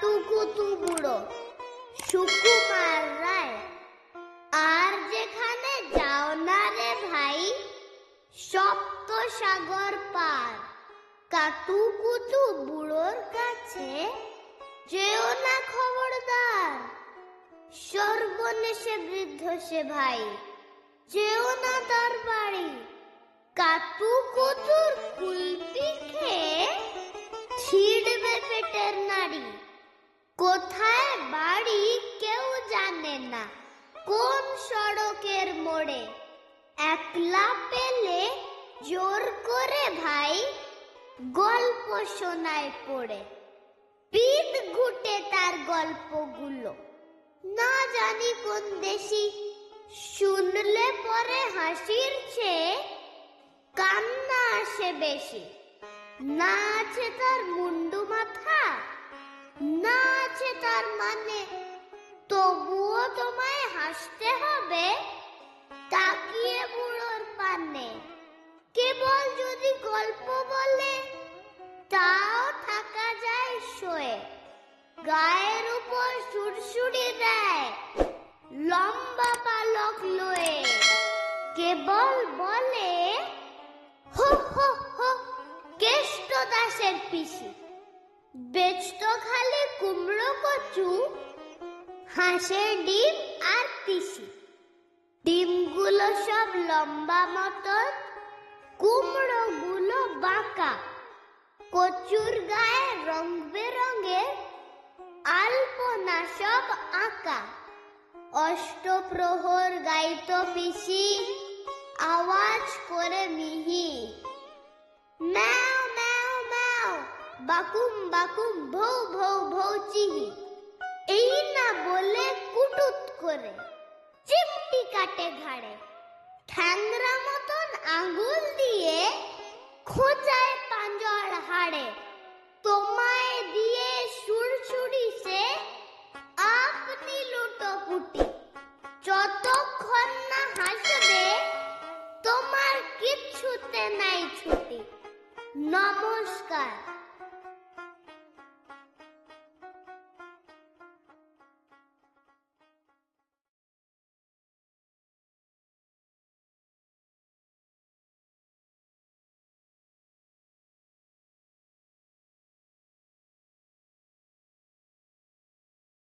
কাতুকুতু বুড়ো সুকুমার রায়। আর যেখানে যাও না রে ভাই, সপ্ত সাগর পার, কাতুকুতু বুড়োর কাছে যেও না খবরদার। সর্বনেশে বৃদ্ধ সে ভাই, যেও না তার বাড়ি। কাতুকুতুর কুলপি খেয়ে ছিড়বে পেটের নাড়ি। কোথায় বাড়ি কেউ জানে না, কোন সড়কের মোড়ে। একলা পেলে জোর করে ভাই গল্প শোনায় পড়ে। পিঠ ঘুটে তার গল্পগুলো, না জানি কোন দেশি। শুনলে পরে হাসির চেয়ে কান্না আসে বেশি। না আছে তার মুন্ডু মাথা, না আছে তার মানে, তবুও তোমায় হাসতে হবে তাকিয়ে বুড়োর পানে। কেবল যদি গল্প বলে, তাও থাকা যায় শোয়ে। গায়ের উপর সুরসুরি দেয় লম্বা পালক লয়ে। কেবল বলে হো হো হো, কেষ্ট দাসের পিসি। বেচত খালি কুমড়ো কচু, হাঁসের ডিম আর তিসি। ডিমগুলো সব লম্বা মতন, কুমড়ো গুলো বাঁকা। কচুর গায়ে রং বেরঙের আলপনা সব আঁকা। অষ্টপ্রহর গাইতো পিসি, আওয়াজ করে মিহি। ম্যাও ম্যাও ম্যাও, বাকুম বাকুম, ভৌ ভৌ ভৌ চিহি। এই না বলে কুটুত করে চিমটি কাটে ঘাড়ে। ঠ্যাংরা মতন আঙুল দিয়ে খোঁচায় পাঁজর হাড়ে। তোমায় দিয়ে সুরসুরি সে